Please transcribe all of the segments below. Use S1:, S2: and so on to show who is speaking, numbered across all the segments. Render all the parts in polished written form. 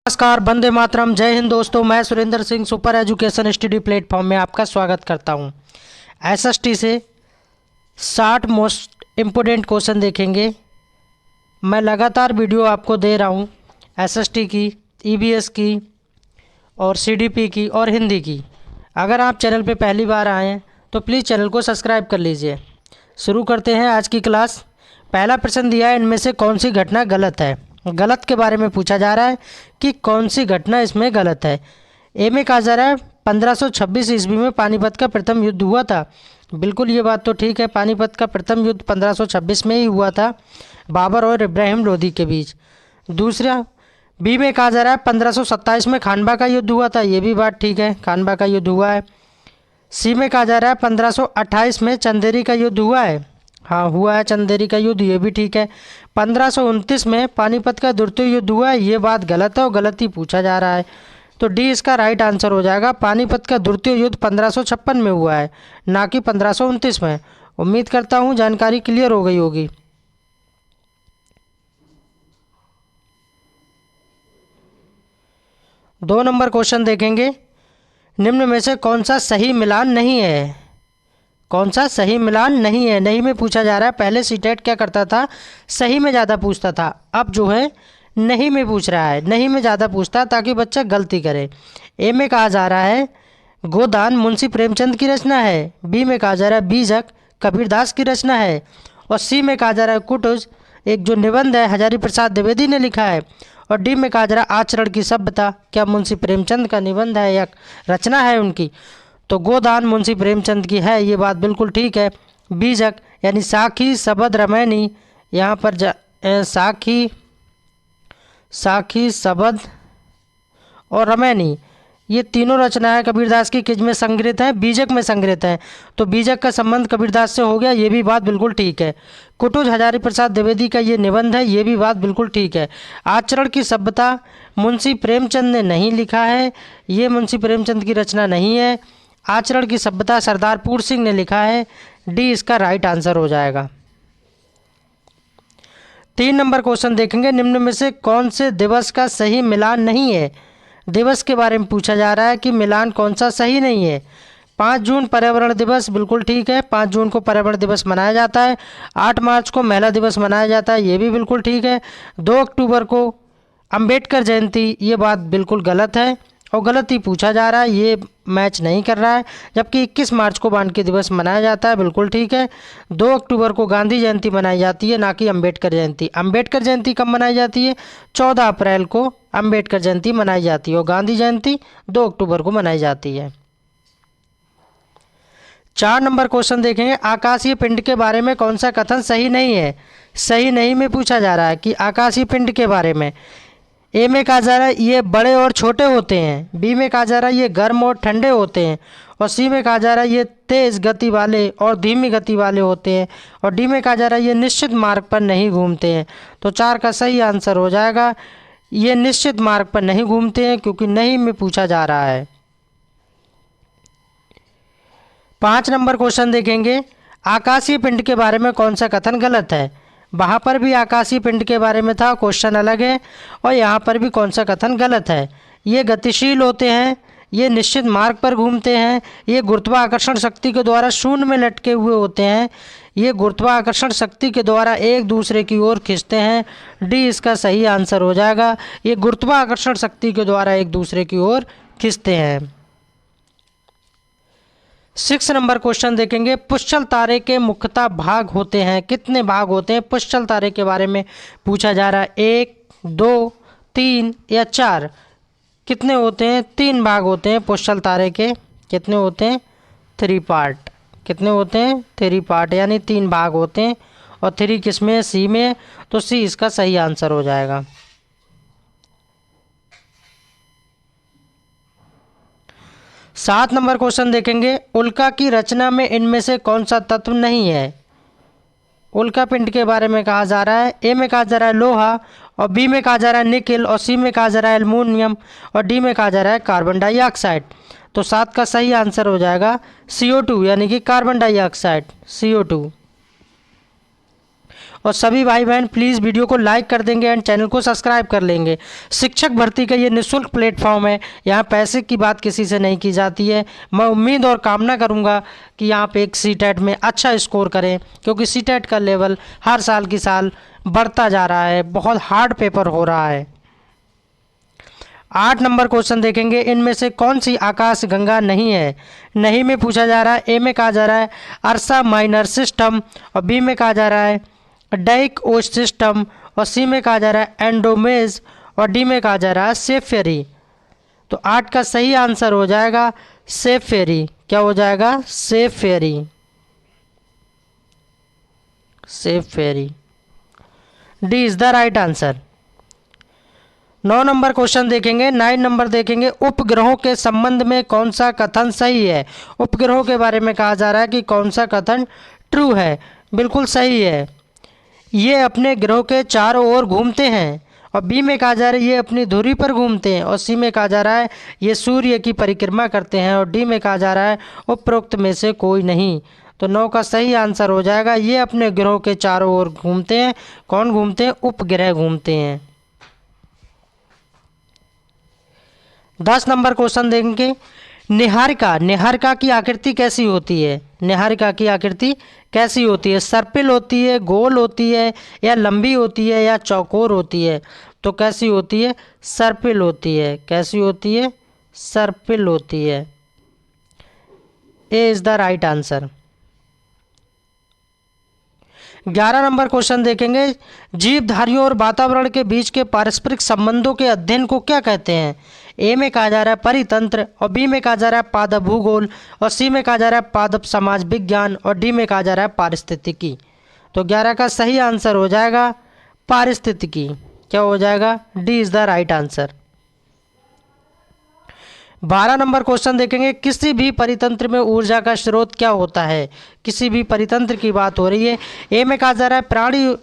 S1: नमस्कार, वंदे मातरम, जय हिंद दोस्तों। मैं Surendra Singh super education study platform में आपका स्वागत करता हूं। एसएसटी से 60 मोस्ट इम्पोर्टेंट क्वेश्चन देखेंगे। मैं लगातार वीडियो आपको दे रहा हूं एसएसटी की, ईवीएस की और सीडीपी की और हिंदी की। अगर आप चैनल पे पहली बार आए हैं तो प्लीज़ चैनल को सब्सक्राइब कर लीजिए। शुरू करते हैं आज की क्लास। पहला प्रश्न दिया है, इनमें से कौन सी घटना गलत है। गलत के बारे में पूछा जा रहा है कि कौन सी घटना इसमें गलत है। ए में कहा जा रहा है 1526 ईस्वी में पानीपत का प्रथम युद्ध हुआ था। बिल्कुल ये बात तो ठीक है, पानीपत का प्रथम युद्ध 1526 में ही हुआ था, बाबर और इब्राहिम लोदी के बीच। दूसरा बी में कहा जा रहा है 1527 में खानवा का युद्ध हुआ था। ये भी बात ठीक है, खानवा का युद्ध हुआ है। सी में कहा जा रहा है 1528 में चंदेरी का युद्ध हुआ है। हाँ, हुआ है चंदेरी का युद्ध, ये भी ठीक है। 1529 में पानीपत का द्वितीय युद्ध हुआ है, ये बात गलत है और गलत ही पूछा जा रहा है, तो डी इसका राइट आंसर हो जाएगा। पानीपत का द्वितीय युद्ध 1556 में हुआ है, ना कि 1529 में। उम्मीद करता हूँ जानकारी क्लियर हो गई होगी। दो नंबर क्वेश्चन देखेंगे। निम्न में से कौन सा सही मिलान नहीं है। कौन सा सही मिलान नहीं है। नहीं में पूछा जा रहा है। पहले सीटेट क्या करता था, सही में ज़्यादा पूछता था, अब जो है नहीं में पूछ रहा है। नहीं में ज़्यादा पूछता है ताकि बच्चा गलती करे। ए में कहा जा रहा है गोदान मुंशी प्रेमचंद की रचना है। बी में कहा जा रहा है बीजक कबीरदास की रचना है। और सी में कहा जा रहा है कुटुज एक जो निबंध है हजारी प्रसाद द्विवेदी ने लिखा है। और डी में कहा जा रहा है आचरण की सभ्यता क्या मुंशी प्रेमचंद का निबंध है या रचना है उनकी। तो गोदान मुंशी प्रेमचंद की है, ये बात बिल्कुल ठीक है। बीजक यानी साखी शबद रमैनी, यहाँ पर साखी शबद और रमैनी ये तीनों रचनाएं कबीरदास की किज में संग्रहित हैं, बीजक में संग्रहित हैं। तो बीजक का संबंध कबीरदास से हो गया, ये भी बात बिल्कुल ठीक है। कुटुज हजारी प्रसाद द्विवेदी का ये निबंध है, ये भी बात बिल्कुल ठीक है। आचरण की सभ्यता मुंशी प्रेमचंद ने नहीं लिखा है, ये मुंशी प्रेमचंद की रचना नहीं है। आचरण की सभ्यता सरदार पूर सिंह ने लिखा है, डी इसका राइट आंसर हो जाएगा। 3 नंबर क्वेश्चन देखेंगे। निम्न में से कौन से दिवस का सही मिलान नहीं है। दिवस के बारे में पूछा जा रहा है कि मिलान कौन सा सही नहीं है। 5 जून पर्यावरण दिवस बिल्कुल ठीक है, 5 जून को पर्यावरण दिवस मनाया जाता है। 8 मार्च को महिला दिवस मनाया जाता है, ये भी बिल्कुल ठीक है। 2 अक्टूबर को अंबेडकर जयंती, ये बात बिल्कुल गलत है और गलत ही पूछा जा रहा है, ये मैच नहीं कर रहा है। जबकि 21 मार्च को वानिकी दिवस मनाया जाता है, बिल्कुल ठीक है। 2 अक्टूबर को गांधी जयंती मनाई जाती है, ना कि अंबेडकर जयंती। अंबेडकर जयंती कब मनाई जाती है, 14 अप्रैल को अंबेडकर जयंती मनाई जाती है और गांधी जयंती 2 अक्टूबर को मनाई जाती है। 4 नंबर क्वेश्चन देखेंगे। आकाशीय पिंड के बारे में कौन सा कथन सही नहीं है। सही नहीं में पूछा जा रहा है कि आकाशीय पिंड के बारे में। ए में कहा जा रहा है ये बड़े और छोटे होते हैं। बी में कहा जा रहा है ये गर्म और ठंडे होते हैं। और सी में कहा जा रहा है ये तेज़ गति वाले और धीमी गति वाले होते हैं। और डी में कहा जा रहा है ये निश्चित मार्ग पर नहीं घूमते हैं। तो 4 का सही आंसर हो जाएगा, ये निश्चित मार्ग पर नहीं घूमते हैं, क्योंकि नहीं में पूछा जा रहा है। 5 नंबर क्वेश्चन देखेंगे। आकाशीय पिंड के बारे में कौन सा कथन गलत है। वहाँ पर भी आकाशीय पिंड के बारे में था, क्वेश्चन अलग है, और यहाँ पर भी कौन सा कथन गलत है। ये गतिशील होते हैं, ये निश्चित मार्ग पर घूमते हैं, ये गुरुत्वाकर्षण शक्ति के द्वारा शून्य में लटके हुए होते हैं, ये गुरुत्वाकर्षण शक्ति के द्वारा एक दूसरे की ओर खींचते हैं। डी इसका सही आंसर हो जाएगा, ये गुरुत्वाकर्षण शक्ति के द्वारा एक दूसरे की ओर खींचते हैं। 6 नंबर क्वेश्चन देखेंगे। पुष्चल तारे के मुख्यतः भाग होते हैं, कितने भाग होते हैं। पुष्चल तारे के बारे में पूछा जा रहा है, 1, 2, 3 या 4। कितने होते हैं, 3 भाग होते हैं पुष्चल तारे के। कितने होते हैं, 3 पार्ट। कितने होते हैं, 3 पार्ट, यानी 3 भाग होते हैं। और 3 किस में, सी में, तो सी इसका सही आंसर हो जाएगा। 7 नंबर क्वेश्चन देखेंगे। उल्का की रचना में इनमें से कौन सा तत्व नहीं है। उल्का पिंड के बारे में कहा जा रहा है। ए में कहा जा रहा है लोहा, और बी में कहा जा रहा है निकिल, और सी में कहा जा रहा है एल्युमिनियम, और डी में कहा जा रहा है कार्बन डाइऑक्साइड। तो 7 का सही आंसर हो जाएगा CO2, यानी कि कार्बन डाइऑक्साइड, CO2। और सभी भाई बहन प्लीज़ वीडियो को लाइक कर देंगे एंड चैनल को सब्सक्राइब कर लेंगे। शिक्षक भर्ती का ये निःशुल्क प्लेटफॉर्म है, यहाँ पैसे की बात किसी से नहीं की जाती है। मैं उम्मीद और कामना करूँगा कि आप एक सीटेट में अच्छा स्कोर करें, क्योंकि सीटेट का लेवल हर साल की साल बढ़ता जा रहा है, बहुत हार्ड पेपर हो रहा है। 8 नंबर क्वेश्चन देखेंगे, इनमें से कौन सी आकाश गंगा नहीं है। नहीं में पूछा जा रहा है, ए में कहा जा रहा है अर्सा माइनर सिस्टम, और बी में कहा जा रहा है डाइक ओ सिस्टम, और सी में कहा जा रहा है एंडोमेज, और डी में कहा जा रहा है सेफेरी। तो 8 का सही आंसर हो जाएगा सेफेरी। क्या हो जाएगा? सेफेरी। सेफेरी, D is the right answer. 9 number question देखेंगे। 9 नंबर देखेंगे, उपग्रहों के संबंध में कौन सा कथन सही है। उपग्रहों के बारे में कहा जा रहा है कि कौन सा कथन ट्रू है। बिल्कुल सही है, ये अपने ग्रह के चारों ओर घूमते हैं। और बी में कहा जा रहा है ये अपनी धुरी पर घूमते हैं। और सी में कहा जा रहा है ये सूर्य की परिक्रमा करते हैं। और डी में कहा जा रहा है उपरोक्त में से कोई नहीं। तो 9 का सही आंसर हो जाएगा ये अपने ग्रह के चारों ओर घूमते हैं। कौन घूमते हैं? उपग्रह घूमते हैं। 10 नंबर क्वेश्चन देखेंगे, निहारिका। निहारिका की आकृति कैसी होती है? निहारिका की आकृति कैसी होती है? सर्पिल होती है, गोल होती है, या लंबी होती है, या चौकोर होती है? तो कैसी होती है? सर्पिल होती है। कैसी होती है? सर्पिल होती है। A is the right answer. 11 number question देखेंगे, जीवधारियों और वातावरण के बीच के पारस्परिक संबंधों के अध्ययन को क्या कहते हैं। ए में कहा जा रहा है परितंत्र, और बी में कहा जा रहा है पादप भूगोल, और सी में कहा जा रहा है पादप समाज विज्ञान, और डी में कहा जा रहा है पारिस्थितिकी। तो 11 का सही आंसर हो जाएगा पारिस्थितिकी। क्या हो जाएगा? D is the right answer. 12 number question देखेंगे, किसी भी परितंत्र में ऊर्जा का स्रोत क्या होता है। किसी भी परितंत्र की बात हो रही है। ए में कहा जा रहा है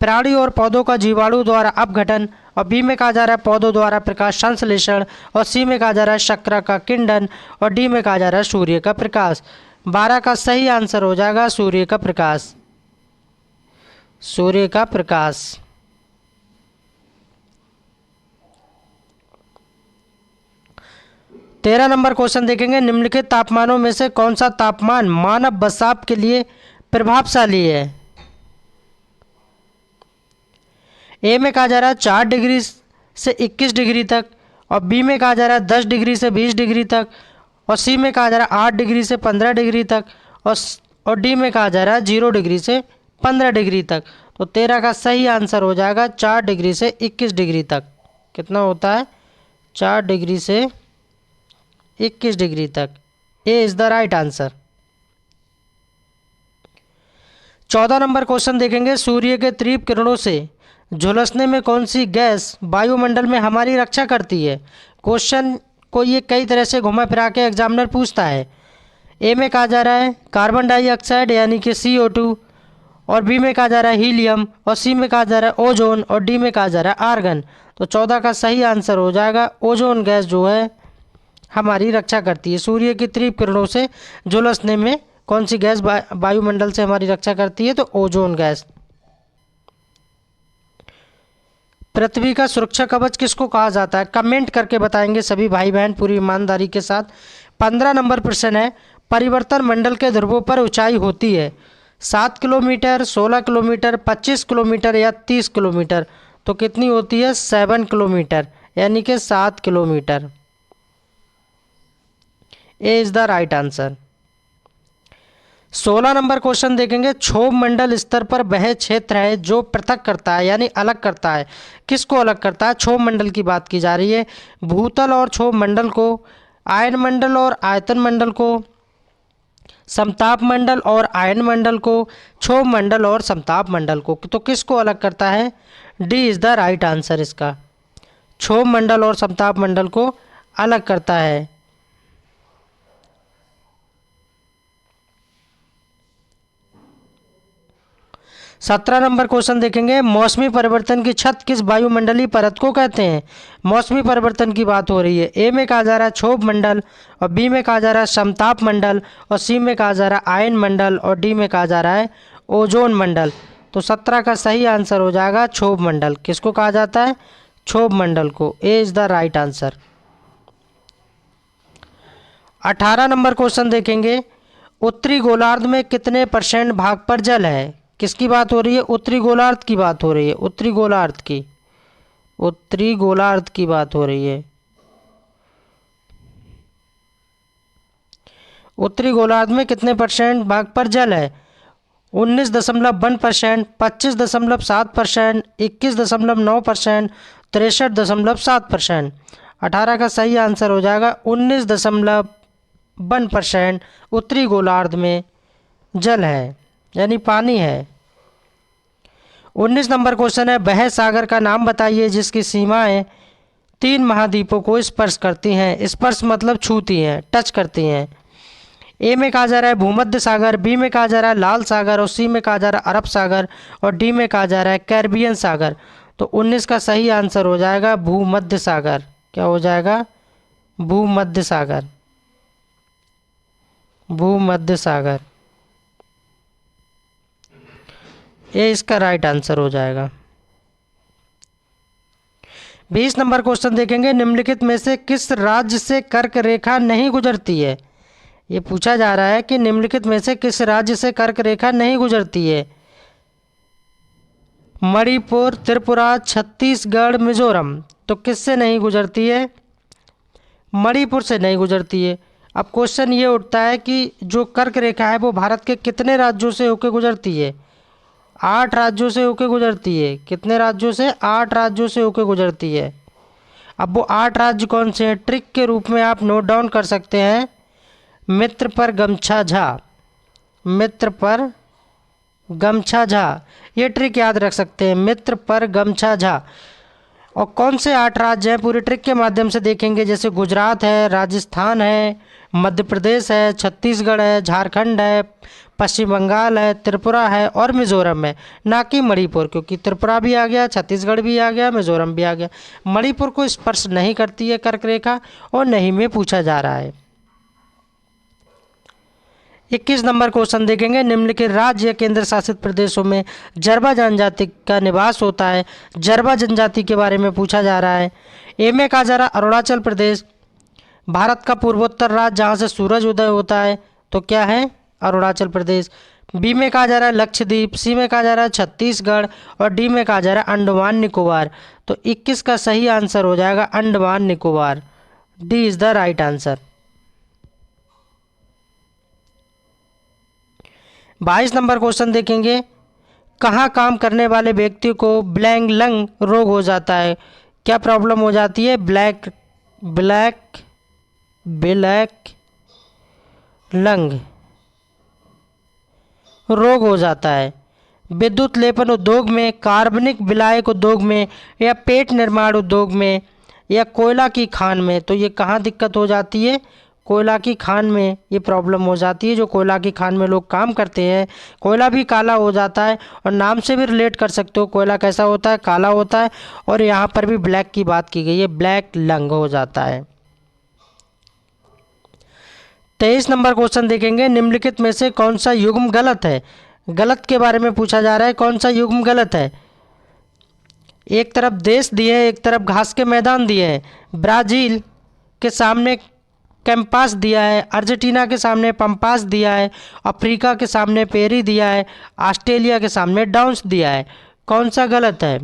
S1: प्राणी और पौधों का जीवाणु द्वारा अपघटन, और बी में कहा जा रहा है पौधों द्वारा प्रकाश संश्लेषण, और सी में कहा जा रहा है शक्र का किंडन, और डी में कहा जा रहा है सूर्य का प्रकाश। 12 का सही आंसर हो जाएगा सूर्य का प्रकाश। सूर्य का प्रकाश। 13 नंबर क्वेश्चन देखेंगे, निम्नलिखित तापमानों में से कौन सा तापमान मानव बसाव के लिए प्रभावशाली है। ए में कहा जा रहा है 4 डिग्री से 21 डिग्री तक, और बी में कहा जा रहा है 10 डिग्री से 20 डिग्री तक, और सी में कहा जा रहा है 8 डिग्री से 15 डिग्री तक, और डी में कहा जा रहा है 0 डिग्री से 15 डिग्री तक। तो 13 का सही आंसर हो जाएगा 4 डिग्री से 21 डिग्री तक। कितना होता है? 4 डिग्री से 21 डिग्री तक। A is the right answer. 14 number question देखेंगे, सूर्य के तीव्र किरणों से झुलसने में कौन सी गैस वायुमंडल में हमारी रक्षा करती है। क्वेश्चन को ये कई तरह से घुमा फिरा के एग्जामिनर पूछता है। ए में कहा जा रहा है कार्बन डाइऑक्साइड यानी कि CO2, और बी में कहा जा रहा है हीलियम, और सी में कहा जा रहा है ओजोन, और डी में कहा जा रहा है आर्गन। तो 14 का सही आंसर हो जाएगा ओजोन गैस जो है हमारी रक्षा करती है। सूर्य की तीव्र किरणों से झुलसने में कौन सी गैस वायुमंडल से हमारी रक्षा करती है? तो ओजोन गैस। पृथ्वी का सुरक्षा कवच किसको कहा जाता है? कमेंट करके बताएंगे सभी भाई बहन पूरी ईमानदारी के साथ। 15 नंबर प्रश्न है, परिवर्तन मंडल के ध्रुवों पर ऊंचाई होती है 7 किलोमीटर, 16 किलोमीटर, 25 किलोमीटर या 30 किलोमीटर। तो कितनी होती है? 7 किलोमीटर, यानी कि 7 kilometre. A is the right answer. 16 number question देखेंगे, क्षोभ मंडल स्तर पर वह क्षेत्र है जो पृथक करता है यानी अलग करता है। किसको अलग करता है? क्षोभ मंडल की बात की जा रही है। भूतल और क्षोभ मंडल को, आयन मंडल और आयतन मंडल को, समताप मंडल और आयन मंडल को, क्षोभ मंडल और समताप मंडल को। तो किसको अलग करता है? D is the right answer इसका। क्षोभ मंडल और समताप मंडल को अलग करता है। 17 नंबर क्वेश्चन देखेंगे, मौसमी परिवर्तन की छत किस वायुमंडलीय परत को कहते हैं। मौसमी परिवर्तन की बात हो रही है। ए में कहा जा रहा है क्षोभ मंडल, और बी में कहा जा रहा है समताप मंडल, और सी में कहा जा रहा है आयन मंडल, और डी में कहा जा रहा है ओजोन मंडल। तो 17 का सही आंसर हो जाएगा क्षोभ मंडल। किसको कहा जाता है? क्षोभ मंडल को। A is the right answer. 18 number question देखेंगे, उत्तरी गोलार्ध में कितने % भाग पर जल है? किसकी बात हो रही है? उत्तरी गोलार्ध की बात हो रही है। उत्तरी गोलार्ध की, उत्तरी गोलार्ध की बात हो रही है। उत्तरी गोलार्ध में कितने % भाग पर जल है? 19.1%, 25.7%, 21.9%, 63.7%। 18 का सही आंसर हो जाएगा 19.1% उत्तरी गोलार्ध में जल है, यानी पानी है। 19 नंबर क्वेश्चन है, वह सागर का नाम बताइए जिसकी सीमाएं 3 महाद्वीपों को स्पर्श करती हैं। स्पर्श मतलब छूती हैं, टच करती हैं। ए में कहा जा रहा है भूमध्य सागर, बी में कहा जा रहा है लाल सागर, और सी में कहा जा रहा है अरब सागर, और डी में कहा जा रहा है कैरिबियन सागर। तो 19 का सही आंसर हो जाएगा भूमध्य सागर। क्या हो जाएगा? भूमध्य सागर। भूमध्य सागर, ये इसका राइट आंसर हो जाएगा। 20 नंबर क्वेश्चन देखेंगे, निम्नलिखित में से किस राज्य से कर्क रेखा नहीं गुजरती है? ये पूछा जा रहा है कि निम्नलिखित में से किस राज्य से कर्क रेखा नहीं गुजरती है? मणिपुर, त्रिपुरा, छत्तीसगढ़, मिजोरम। तो किससे नहीं गुजरती है? मणिपुर से नहीं गुजरती है। अब क्वेश्चन ये उठता है कि जो कर्क रेखा है वो भारत के कितने राज्यों से होकर गुजरती है? 8 राज्यों से होकर गुजरती है। कितने राज्यों से? 8 राज्यों से होकर गुजरती है। अब वो 8 राज्य कौन से हैं? ट्रिक के रूप में आप नोट डाउन कर सकते हैं, मित्र पर गमछा झा, मित्र पर गमछा झा, ये ट्रिक याद रख सकते हैं, मित्र पर गमछा झा। और कौन से 8 राज्य हैं पूरी ट्रिक के माध्यम से देखेंगे, जैसे गुजरात है, राजस्थान है, मध्य प्रदेश है, छत्तीसगढ़ है, झारखंड है, पश्चिम बंगाल है, त्रिपुरा है और मिजोरम है, ना कि मणिपुर, क्योंकि त्रिपुरा भी आ गया, छत्तीसगढ़ भी आ गया, मिजोरम भी आ गया। मणिपुर को स्पर्श नहीं करती है कर्क रेखा, और नहीं में पूछा जा रहा है। 21 नंबर क्वेश्चन देखेंगे, निम्नलिखित राज्य या केंद्र शासित प्रदेशों में जरबा जनजाति का निवास होता है। जरबा जनजाति के बारे में पूछा जा रहा है। ए में कहा जा रहा है अरुणाचल प्रदेश, भारत का पूर्वोत्तर राज्य जहाँ से सूरज उदय होता है, तो क्या है? अरुणाचल प्रदेश। बी में कहा जा रहा है लक्षद्वीप, सी में कहा जा रहा है छत्तीसगढ़, और डी में कहा जा रहा है अंडमान निकोबार। तो 21 का सही आंसर हो जाएगा Andaman Nicobar. D is the right answer. 22 number question देखेंगे, कहाँ काम करने वाले व्यक्ति को ब्लैंक लंग रोग हो जाता है? क्या प्रॉब्लम हो जाती है? ब्लैक लंग रोग हो जाता है। विद्युत लेपन उद्योग में, कार्बनिक विलायक उद्योग में, या पेट निर्माण उद्योग में, या कोयला की खान में। तो ये कहाँ दिक्कत हो जाती है? कोयला की खान में ये प्रॉब्लम हो जाती है। जो कोयला की खान में लोग काम करते हैं, कोयला भी काला हो जाता है, और नाम से भी रिलेट कर सकते हो, कोयला कैसा होता है? काला होता है। और यहाँ पर भी ब्लैक की बात की गई है, ब्लैक लंग हो जाता है। 23 नंबर क्वेश्चन देखेंगे, निम्नलिखित में से कौन सा युग्म गलत है? गलत के बारे में पूछा जा रहा है, कौन सा युग्म गलत है? एक तरफ देश दिए हैं, एक तरफ घास के मैदान दिए हैं। ब्राज़ील के सामने कैंपास दिया है, अर्जेंटीना के सामने पंपास दिया है, अफ्रीका के सामने पेरी दिया है, ऑस्ट्रेलिया के सामने डाउन्स दिया है। कौन सा गलत है?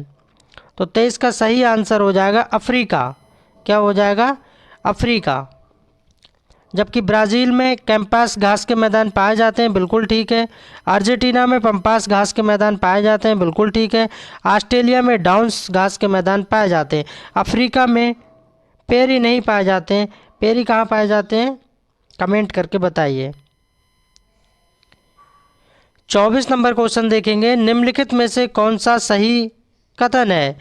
S1: तो 23 का सही आंसर हो जाएगा अफ्रीका। क्या हो जाएगा? अफ्रीका। जबकि ब्राज़ील में कैंपास घास के मैदान पाए जाते हैं, बिल्कुल ठीक है। अर्जेंटीना में पंपास घास के मैदान पाए जाते हैं, बिल्कुल ठीक है। ऑस्ट्रेलिया में डाउन्स घास के मैदान पाए जाते हैं। अफ्रीका में पेरी नहीं पाए जाते हैं। पेरी कहाँ पाए जाते हैं? कमेंट करके बताइए। 24 नंबर क्वेश्चन देखेंगे, निम्नलिखित में से कौन सा सही कथन है?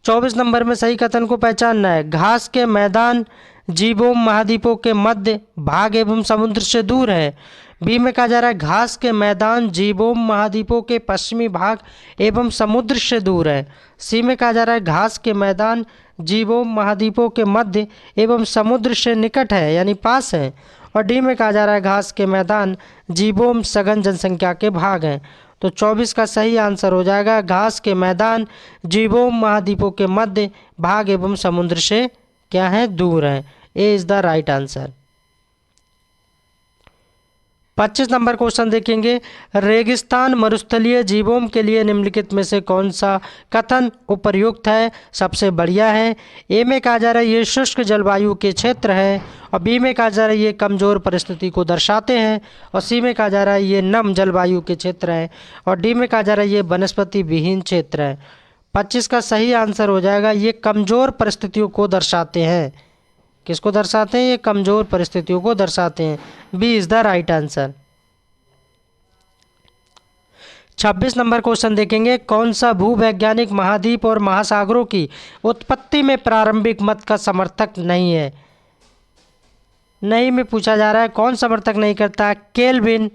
S1: 24 नंबर में सही कथन को पहचानना है। घास के मैदान जीवों महाद्वीपों के मध्य भाग एवं समुद्र से दूर है। बी में कहा जा रहा है घास के मैदान जीवों महाद्वीपों के पश्चिमी भाग एवं समुद्र से दूर है। सी में कहा जा रहा है घास के मैदान जीवों महाद्वीपों के मध्य एवं समुद्र से निकट है, यानी पास है। और डी में कहा जा रहा है घास के मैदान जीवों सघन जनसंख्या के भाग हैं। तो 24 का सही आंसर हो जाएगा घास के मैदान जीवों महाद्वीपों के मध्य भाग एवं समुद्र से क्या है, दूर हैं। A is the right answer. 25 number question देखेंगे, रेगिस्तान मरुस्थलीय जीवों के लिए निम्नलिखित में से कौन सा कथन उपयुक्त है, सबसे बढ़िया है। ए में कहा जा रहा है ये शुष्क जलवायु के क्षेत्र है, और बी में कहा जा रहा है ये कमज़ोर परिस्थिति को दर्शाते हैं, और सी में कहा जा रहा है ये नम जलवायु के क्षेत्र है, और डी में कहा जा रहा है ये वनस्पति विहीन क्षेत्र है। 25 का सही आंसर हो जाएगा ये कमज़ोर परिस्थितियों को दर्शाते हैं। किसको दर्शाते हैं, ये कमज़ोर परिस्थितियों को दर्शाते हैं। B is the right answer. 26 number question देखेंगे, कौन सा भूवैज्ञानिक महाद्वीप और महासागरों की उत्पत्ति में प्रारंभिक मत का समर्थक नहीं है। नहीं में पूछा जा रहा है कौन समर्थक नहीं करता है, केल्विन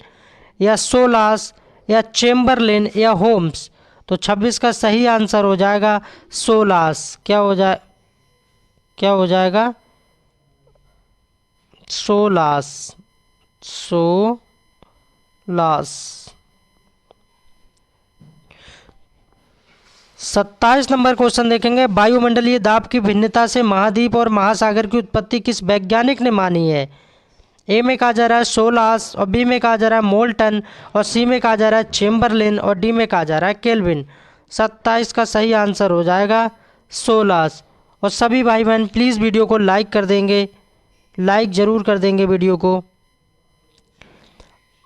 S1: या सोलास या चेम्बरलिन या होम्स। तो 26 का सही आंसर हो जाएगा सोलास। क्या हो जाएगा सोलास। 27 नंबर क्वेश्चन देखेंगे, वायुमंडलीय दाब की भिन्नता से महाद्वीप और महासागर की उत्पत्ति किस वैज्ञानिक ने मानी है। ए में कहा जा रहा है सोलास, और बी में कहा जा रहा है मोल्टन, और सी में कहा जा रहा है चेम्बरलिन, और डी में कहा जा रहा है केल्विन। 27 का सही आंसर हो जाएगा सोलास। और सभी भाई बहन प्लीज़ वीडियो को लाइक कर देंगे, लाइक ज़रूर कर देंगे वीडियो को।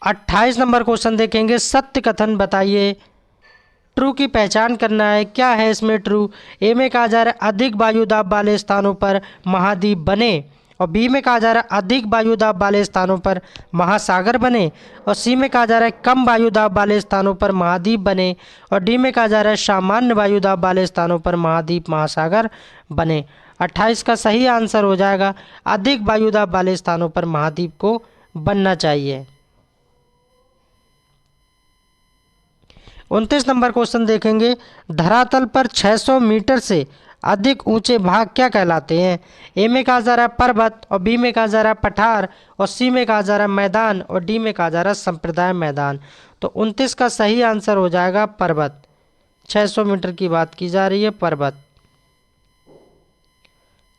S1: 28 नंबर क्वेश्चन देखेंगे, सत्य कथन बताइए। ट्रू की पहचान करना है, क्या है इसमें ट्रू। ए में कहा जा रहा है अधिक वायुदाब वाले स्थानों पर महाद्वीप बने, और बी में कहा जा रहा है अधिक वायुदाब वाले स्थानों पर महासागर बने, और सी में कहा जा रहा है कम वायुदाब वाले स्थानों पर महाद्वीप बने, और डी में कहा जा रहा है सामान्य वायुदाब वाले स्थानों पर महाद्वीप महासागर बने। 28 का सही आंसर हो जाएगा अधिक वायुदाब वाले स्थानों पर महाद्वीप को बनना चाहिए। 29 नंबर क्वेश्चन देखेंगे, धरातल पर 600 मीटर से अधिक ऊंचे भाग क्या कहलाते हैं। ए में कहा जा रहा है पर्वत, और बी में कहा जा रहा है पठार, और सी में कहा जा रहा है मैदान, और डी में कहा जा रहा है संप्रदाय मैदान। तो 29 का सही आंसर हो जाएगा पर्वत। 600 मीटर की बात की जा रही है, पर्वत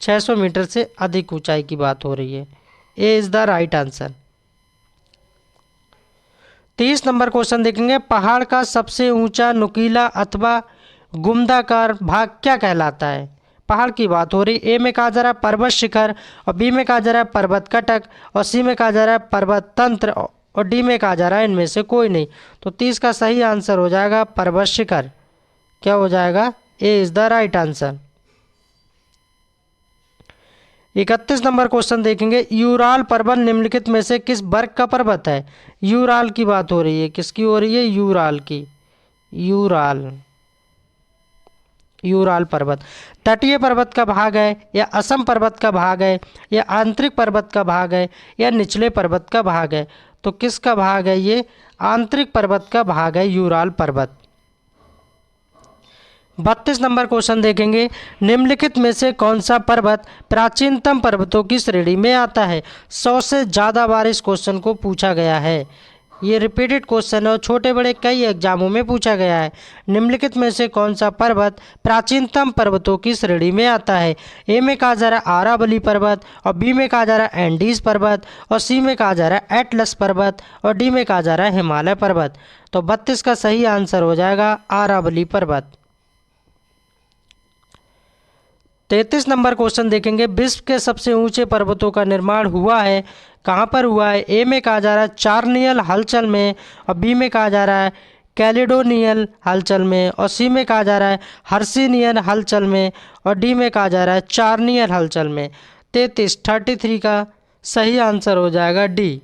S1: 600 मीटर से अधिक ऊंचाई की बात हो रही है। A is the right answer. 30 number question देखेंगे, पहाड़ का सबसे ऊंचा नुकीला अथवा गुम्दाकार भाग क्या कहलाता है। पहाड़ की बात हो रही, ए में कहा जा रहा है पर्वत शिखर, और बी में कहा जा रहा है पर्वत कटक, और सी में कहा जा रहा है पर्वत तंत्र, और डी में कहा जा रहा है इनमें से कोई नहीं। तो 30 का सही आंसर हो जाएगा पर्वत शिखर। क्या हो जाएगा, A is the right answer. 31 number question देखेंगे, यूराल पर्वत निम्नलिखित में से किस वर्ग का पर्वत है। यूराल की बात हो रही है, किसकी हो रही है, यूराल की। यूराल पर्वत तटीय पर्वत का भाग है, या असम पर्वत का भाग है, या आंतरिक पर्वत का भाग है, या निचले पर्वत का भाग है। तो किसका भाग है, ये आंतरिक पर्वत का भाग है यूराल पर्वत। 32 नंबर क्वेश्चन देखेंगे, निम्नलिखित में से कौन सा पर्वत प्राचीनतम पर्वतों की श्रेणी में आता है। 100 से ज़्यादा बार इस क्वेश्चन को पूछा गया है। ये रिपीटेड क्वेश्चन है और छोटे बड़े कई एग्जामों में पूछा गया है। निम्नलिखित में से कौन सा पर्वत प्राचीनतम पर्वतों की श्रेणी में आता है। ए में कहा जा रहा है आरावली पर्वत, और बी में कहा जा रहा है एंडीज पर्वत, और सी में कहा जा रहा है एटलस पर्वत, और डी में कहा जा रहा है हिमालय पर्वत। तो 32 का सही आंसर हो जाएगा आरावली पर्वत। 33 नंबर क्वेश्चन देखेंगे, विश्व के सबसे ऊंचे पर्वतों का निर्माण हुआ है, कहाँ पर हुआ है। ए में कहा जा रहा है चार्नियल हलचल में, और बी में कहा जा रहा है कैलिडोनियल हलचल में, और सी में कहा जा रहा है हर्सिनियन हलचल में, और डी में कहा जा रहा है चार्नियल हलचल में। 33 का सही आंसर हो जाएगा डी।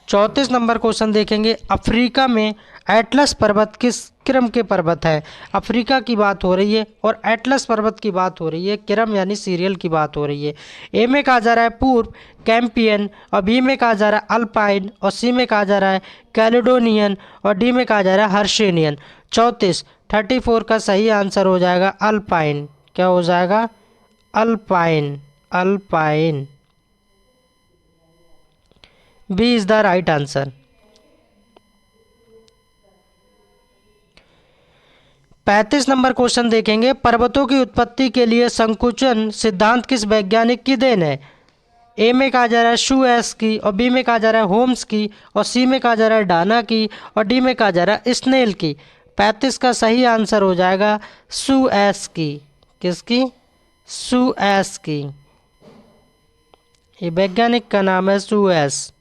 S1: 34 नंबर क्वेश्चन देखेंगे, अफ्रीका में एटलस पर्वत किस क्रम के पर्वत है। अफ्रीका की बात हो रही है और एटलस पर्वत की बात हो रही है, क्रम यानी सीरियल की बात हो रही है। ए में कहा जा रहा है पूर्व कैंपियन, और बी में कहा जा रहा है अल्पाइन, और सी में कहा जा रहा है कैलिडोनियन, और डी में कहा जा रहा है हर्षेनियन। 34 का सही आंसर हो जाएगा अल्पाइन। क्या हो जाएगा, alpine. B is the right answer. 35 number question देखेंगे, पर्वतों की उत्पत्ति के लिए संकुचन सिद्धांत किस वैज्ञानिक की देन है? ए में कहा जा रहा है शू एस की, और बी में कहा जा रहा है होम्स की, और सी में कहा जा रहा है डाना की, और डी में कहा जा रहा है स्नेल की। 35 का सही आंसर हो जाएगा सू एस की। किसकी? सू एस की। ये वैज्ञानिक का नाम है सू एस।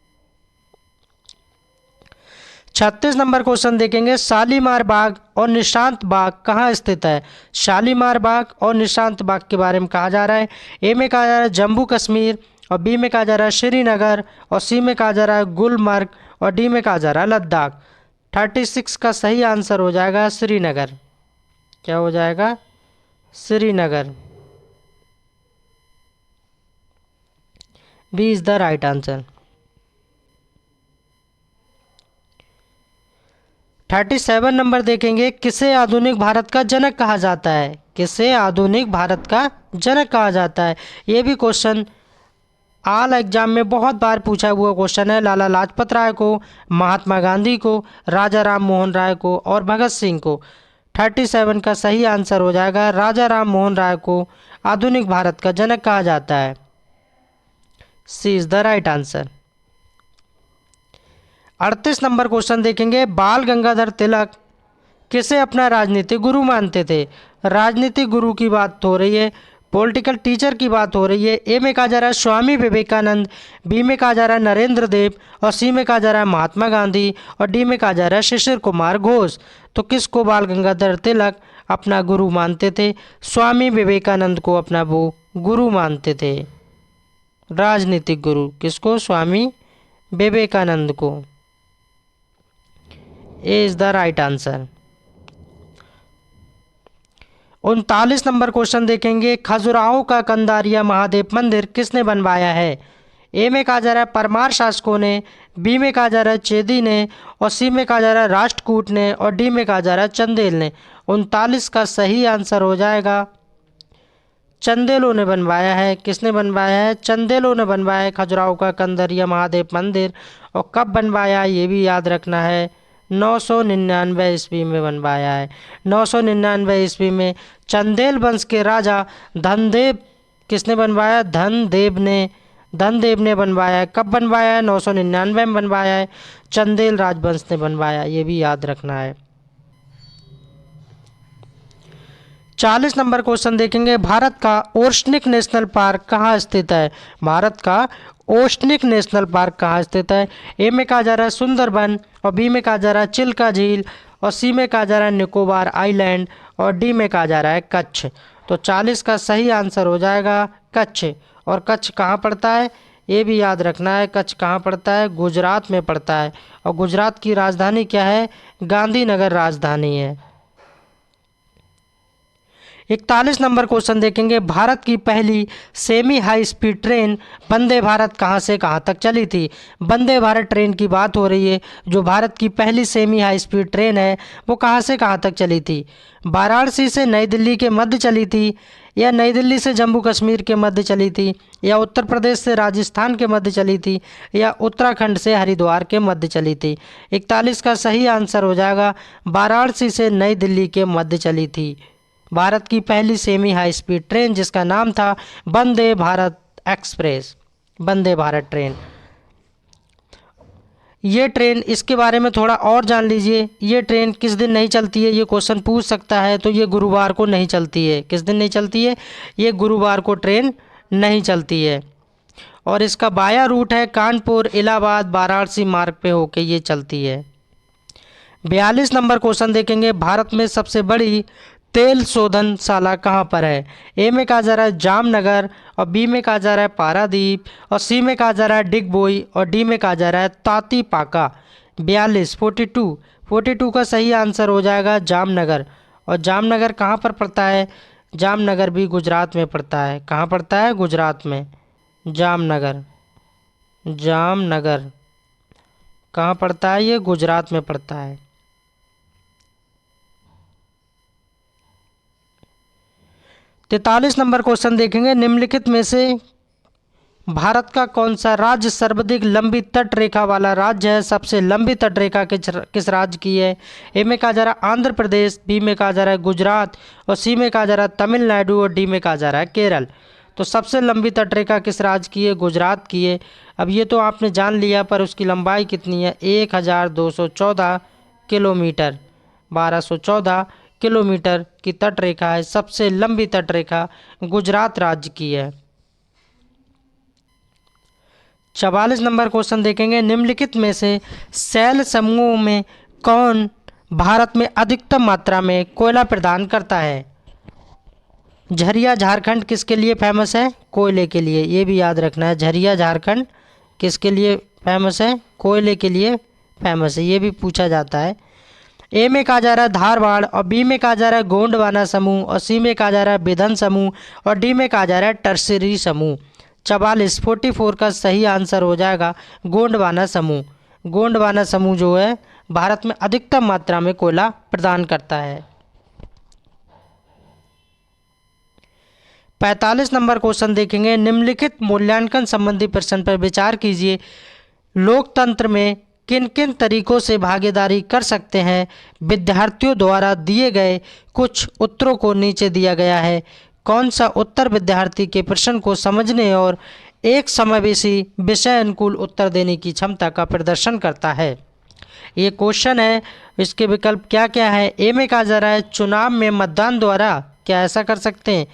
S1: 36 नंबर क्वेश्चन देखेंगे, शालीमार बाग और निशांत बाग कहाँ स्थित है? शालीमार बाग और निशांत बाग के बारे में कहा जा रहा है। ए में कहा जा रहा है जम्मू कश्मीर, और बी में कहा जा रहा है श्रीनगर, और सी में कहा जा रहा है गुलमर्ग, और डी में कहा जा रहा है लद्दाख। 36 का सही आंसर हो जाएगा श्रीनगर। क्या हो जाएगा? Srinagar. B is the right answer. 37 number देखेंगे, किसे आधुनिक भारत का जनक कहा जाता है? किसे आधुनिक भारत का जनक कहा जाता है? ये भी क्वेश्चन ऑल एग्जाम में बहुत बार पूछा हुआ क्वेश्चन है। लाला लाजपत राय को, महात्मा गांधी को, राजा राम मोहन राय को, और भगत सिंह को। 37 का सही आंसर हो जाएगा राजा राम मोहन राय को आधुनिक भारत का जनक कहा जाता है। C is the right answer. 38 number question देखेंगे, बाल गंगाधर तिलक किसे अपना राजनीतिक गुरु मानते थे? राजनीतिक गुरु की बात हो रही है, पॉलिटिकल टीचर की बात हो रही है। ए में कहा जा रहा है स्वामी विवेकानंद, बी में कहा जा रहा है नरेंद्र देव, और सी में कहा जा रहा है महात्मा गांधी, और डी में कहा जा रहा है शिशिर कुमार घोष। तो किसको बाल गंगाधर तिलक अपना गुरु मानते थे? स्वामी विवेकानंद को अपना वो गुरु मानते थे, राजनीतिक गुरु। किसको? स्वामी विवेकानंद को। A is the right answer. 39 number question देखेंगे, खजुराहो का कंदारिया महादेव मंदिर किसने बनवाया है? ए में कहा जा रहा है परमार शासकों ने, बी में कहा जा रहा है चेदी ने, और सी में कहा जा रहा है राष्ट्रकूट ने, और डी में कहा जा रहा है चंदेल ने। 39 का सही आंसर हो जाएगा चंदेलों ने बनवाया है। किसने बनवाया है? चंदेलों ने बनवाया है खजुराहो का कंदारिया महादेव मंदिर। और कब बनवाया ये भी याद रखना है, 999 ईस्वी में बनवाया है। 999 ईस्वी में चंदेल वंश के राजा धनदेव, किसने बनवाया? धनदेव ने बनवाया है। कब बनवाया है? 999 में बनवाया है। चंदेल राजवंश ने बनवाया, ये भी याद रखना है। 40 नंबर क्वेश्चन देखेंगे, भारत का ओर्शनिक नेशनल पार्क कहाँ स्थित है? भारत का ओर्शनिक नेशनल पार्क कहाँ स्थित है? ए में कहा जा रहा है सुंदरबन, और बी में कहा जा रहा है चिल्का झील, और सी में कहा जा रहा है निकोबार आइलैंड, और डी में कहा जा रहा है कच्छ। तो 40 का सही आंसर हो जाएगा कच्छ। और कच्छ कहाँ पड़ता है ये भी याद रखना है। कच्छ कहाँ पड़ता है? गुजरात में पड़ता है। और गुजरात की राजधानी क्या है? गांधीनगर राजधानी है। 41 नंबर क्वेश्चन देखेंगे, भारत की पहली semi high speed train Vande Bharat कहाँ से कहाँ तक चली थी? वंदे भारत ट्रेन की बात हो रही है। जो भारत की पहली सेमी हाई स्पीड ट्रेन है वो कहाँ से कहाँ तक चली थी? वाराणसी से नई दिल्ली के मध्य चली थी, या नई दिल्ली से जम्मू कश्मीर के मध्य चली थी, या उत्तर प्रदेश से राजस्थान के मध्य चली थी, या उत्तराखंड से हरिद्वार के मध्य चली थी? 41 का सही आंसर हो जाएगा वाराणसी से नई दिल्ली के मध्य चली थी भारत की पहली सेमी हाई स्पीड ट्रेन, जिसका नाम था वंदे भारत एक्सप्रेस, वंदे भारत ट्रेन। ये ट्रेन, इसके बारे में थोड़ा और जान लीजिए। ये ट्रेन किस दिन नहीं चलती है, ये क्वेश्चन पूछ सकता है। तो ये गुरुवार को नहीं चलती है। किस दिन नहीं चलती है? ये गुरुवार को ट्रेन नहीं चलती है। और इसका बाया रूट है कानपुर, इलाहाबाद, वाराणसी मार्ग पे होके ये चलती है। 42 नंबर क्वेश्चन देखेंगे, भारत में सबसे बड़ी तेल शोधनशाला कहाँ पर है? ए में कहा जा रहा है जामनगर, और बी में कहा जा रहा है पारादीप, और सी में कहा जा रहा है डिगबोई, और डी में कहा जा रहा है तातीपाका। 42 का सही आंसर हो जाएगा जामनगर। और जामनगर कहाँ पर पड़ता है? जामनगर भी गुजरात में पड़ता है। कहाँ पड़ता है? गुजरात में। जामनगर कहाँ पड़ता है? ये गुजरात में पड़ता है। 43 नंबर क्वेश्चन देखेंगे, निम्नलिखित में से भारत का कौन सा राज्य सर्वाधिक लंबी तट रेखा वाला राज्य है? सबसे लंबी तट रेखा किस राज्य की है? ए में कहा जा रहा है आंध्र प्रदेश, बी में कहा जा रहा है गुजरात, और सी में कहा जा रहा है तमिलनाडु, और डी में कहा जा रहा है केरल। तो सबसे लंबी तट रेखा किस राज्य की है? गुजरात की है। अब ये तो आपने जान लिया, पर उसकी लंबाई कितनी है? 1214 किलोमीटर, 1214 किलोमीटर की तट रेखा है। सबसे लंबी तट रेखा गुजरात राज्य की है। 44 नंबर क्वेश्चन देखेंगे, निम्नलिखित में से शैल समूहों में कौन भारत में अधिकतम मात्रा में कोयला प्रदान करता है? झरिया झारखंड किसके लिए फेमस है? कोयले के लिए। ये भी याद रखना है, झरिया झारखंड किसके लिए फेमस है? कोयले के लिए फेमस है। ये भी पूछा जाता है। ए में कहा जा रहा है धारवाड़, और बी में कहा जा रहा है गोंडवाना समूह, और सी में कहा जा रहा है बिधन समूह, और डी में कहा जा रहा है टर्सरी समूह। 44 का सही आंसर हो जाएगा गोंडवाना समूह। गोंडवाना समूह जो है भारत में अधिकतम मात्रा में कोयला प्रदान करता है। 45 नंबर क्वेश्चन देखेंगे, निम्नलिखित मूल्यांकन संबंधी प्रश्न पर विचार कीजिए। लोकतंत्र में किन किन तरीकों से भागीदारी कर सकते हैं? विद्यार्थियों द्वारा दिए गए कुछ उत्तरों को नीचे दिया गया है। कौन सा उत्तर विद्यार्थी के प्रश्न को समझने और एक समावेशी विषय अनुकूल उत्तर देने की क्षमता का प्रदर्शन करता है? ये क्वेश्चन है। इसके विकल्प क्या क्या है? ए में कहा जा रहा है चुनाव में मतदान द्वारा क्या ऐसा कर सकते हैं,